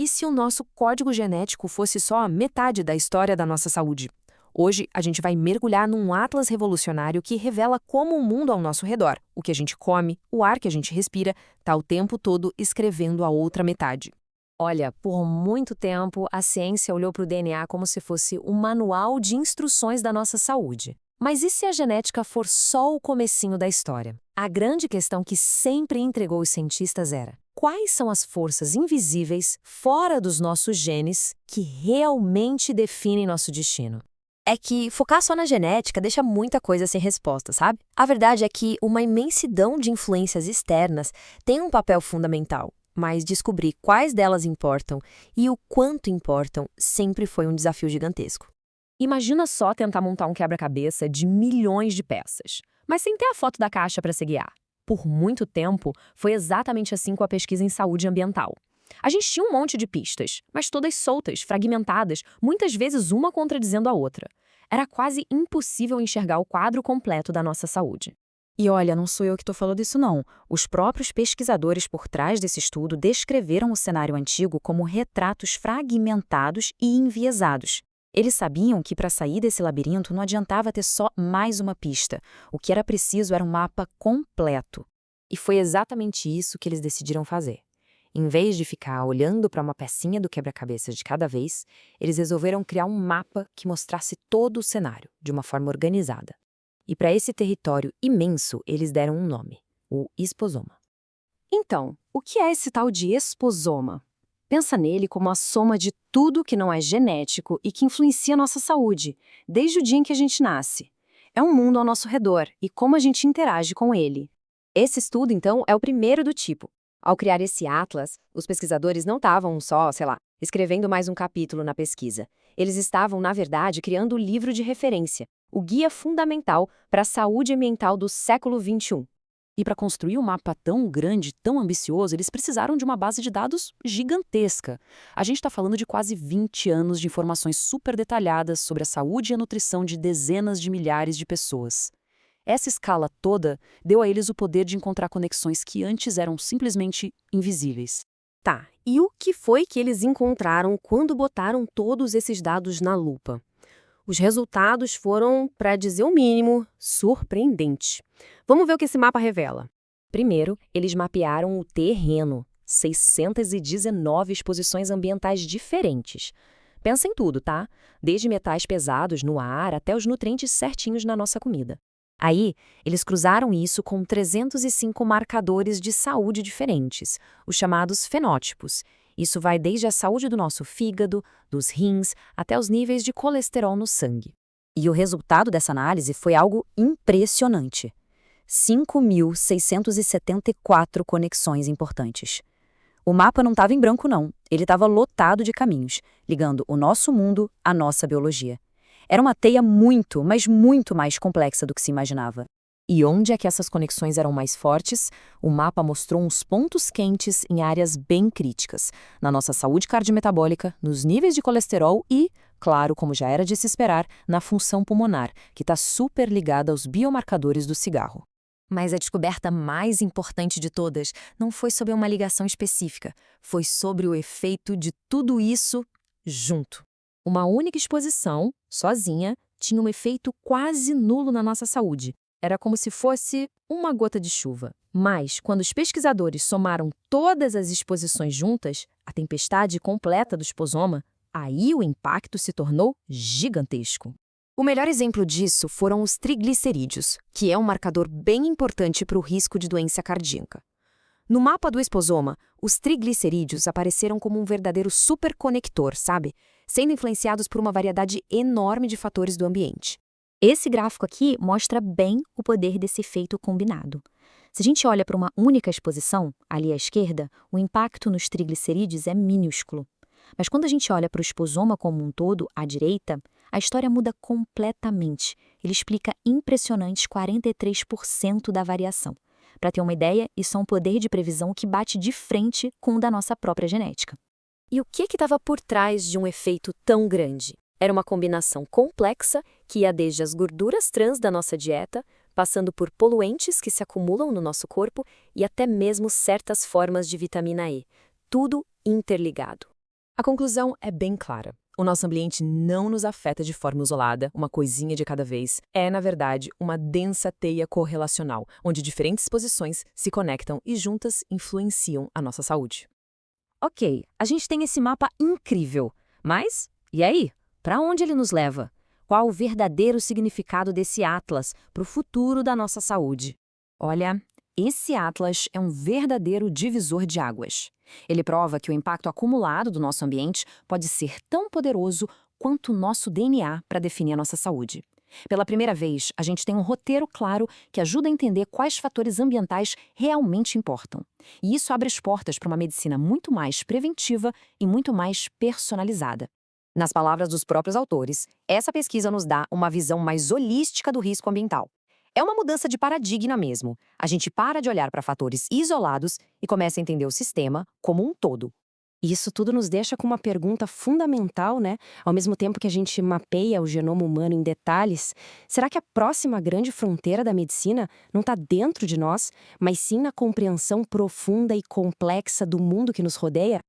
E se o nosso código genético fosse só a metade da história da nossa saúde? Hoje, a gente vai mergulhar num atlas revolucionário que revela como o mundo ao nosso redor, o que a gente come, o ar que a gente respira, está o tempo todo escrevendo a outra metade. Olha, por muito tempo, a ciência olhou para o DNA como se fosse um manual de instruções da nossa saúde. Mas e se a genética for só o comecinho da história? A grande questão que sempre intrigou os cientistas era: quais são as forças invisíveis, fora dos nossos genes, que realmente definem nosso destino? É que focar só na genética deixa muita coisa sem resposta, sabe? A verdade é que uma imensidão de influências externas tem um papel fundamental, mas descobrir quais delas importam e o quanto importam sempre foi um desafio gigantesco. Imagina só tentar montar um quebra-cabeça de milhões de peças, mas sem ter a foto da caixa para se guiar. Por muito tempo, foi exatamente assim com a pesquisa em saúde ambiental. A gente tinha um monte de pistas, mas todas soltas, fragmentadas, muitas vezes uma contradizendo a outra. Era quase impossível enxergar o quadro completo da nossa saúde. E olha, não sou eu que estou falando isso não. Os próprios pesquisadores por trás desse estudo descreveram o cenário antigo como retratos fragmentados e enviesados. Eles sabiam que para sair desse labirinto não adiantava ter só mais uma pista. O que era preciso era um mapa completo. E foi exatamente isso que eles decidiram fazer. Em vez de ficar olhando para uma pecinha do quebra-cabeça de cada vez, eles resolveram criar um mapa que mostrasse todo o cenário, de uma forma organizada. E para esse território imenso, eles deram um nome: o esposoma. Então, o que é esse tal de esposoma? Pensa nele como a soma de tudo que não é genético e que influencia nossa saúde, desde o dia em que a gente nasce. É um mundo ao nosso redor e como a gente interage com ele. Esse estudo, então, é o primeiro do tipo. Ao criar esse atlas, os pesquisadores não estavam só, escrevendo mais um capítulo na pesquisa. Eles estavam, na verdade, criando o livro de referência, o guia fundamental para a saúde ambiental do século XXI. E para construir um mapa tão grande, tão ambicioso, eles precisaram de uma base de dados gigantesca. A gente está falando de quase 20 anos de informações super detalhadas sobre a saúde e a nutrição de dezenas de milhares de pessoas. Essa escala toda deu a eles o poder de encontrar conexões que antes eram simplesmente invisíveis. Tá, e o que foi que eles encontraram quando botaram todos esses dados na lupa? Os resultados foram, para dizer o mínimo, surpreendentes. Vamos ver o que esse mapa revela. Primeiro, eles mapearam o terreno, 619 exposições ambientais diferentes. Pensa em tudo, tá? Desde metais pesados no ar até os nutrientes certinhos na nossa comida. Aí, eles cruzaram isso com 305 marcadores de saúde diferentes, os chamados fenótipos. Isso vai desde a saúde do nosso fígado, dos rins, até os níveis de colesterol no sangue. E o resultado dessa análise foi algo impressionante. 5.674 conexões importantes. O mapa não estava em branco, não. Ele estava lotado de caminhos, ligando o nosso mundo à nossa biologia. Era uma teia muito, mas muito mais complexa do que se imaginava. E onde é que essas conexões eram mais fortes? O mapa mostrou uns pontos quentes em áreas bem críticas, na nossa saúde cardiometabólica, nos níveis de colesterol e, claro, como já era de se esperar, na função pulmonar, que está super ligada aos biomarcadores do cigarro. Mas a descoberta mais importante de todas não foi sobre uma ligação específica, foi sobre o efeito de tudo isso junto. Uma única exposição, sozinha, tinha um efeito quase nulo na nossa saúde. Era como se fosse uma gota de chuva. Mas, quando os pesquisadores somaram todas as exposições juntas, a tempestade completa do esposoma, aí o impacto se tornou gigantesco. O melhor exemplo disso foram os triglicerídeos, que é um marcador bem importante para o risco de doença cardíaca. No mapa do esposoma, os triglicerídeos apareceram como um verdadeiro superconector, sabe? Sendo influenciados por uma variedade enorme de fatores do ambiente. Esse gráfico aqui mostra bem o poder desse efeito combinado. Se a gente olha para uma única exposição, ali à esquerda, o impacto nos triglicerídeos é minúsculo. Mas quando a gente olha para o esposoma como um todo, à direita, a história muda completamente. Ele explica impressionantes 43% da variação. Para ter uma ideia, isso é um poder de previsão que bate de frente com o da nossa própria genética. E o que estava por trás de um efeito tão grande? Era uma combinação complexa que ia desde as gorduras trans da nossa dieta, passando por poluentes que se acumulam no nosso corpo e até mesmo certas formas de vitamina E. Tudo interligado. A conclusão é bem clara. O nosso ambiente não nos afeta de forma isolada, uma coisinha de cada vez. É, na verdade, uma densa teia correlacional, onde diferentes posições se conectam e juntas influenciam a nossa saúde. Ok, a gente tem esse mapa incrível. Mas, e aí? Para onde ele nos leva? Qual o verdadeiro significado desse atlas para o futuro da nossa saúde? Olha, esse atlas é um verdadeiro divisor de águas. Ele prova que o impacto acumulado do nosso ambiente pode ser tão poderoso quanto o nosso DNA para definir a nossa saúde. Pela primeira vez, a gente tem um roteiro claro que ajuda a entender quais fatores ambientais realmente importam. E isso abre as portas para uma medicina muito mais preventiva e muito mais personalizada. Nas palavras dos próprios autores, essa pesquisa nos dá uma visão mais holística do risco ambiental. É uma mudança de paradigma mesmo. A gente para de olhar para fatores isolados e começa a entender o sistema como um todo. E isso tudo nos deixa com uma pergunta fundamental, né? Ao mesmo tempo que a gente mapeia o genoma humano em detalhes, será que a próxima grande fronteira da medicina não está dentro de nós, mas sim na compreensão profunda e complexa do mundo que nos rodeia?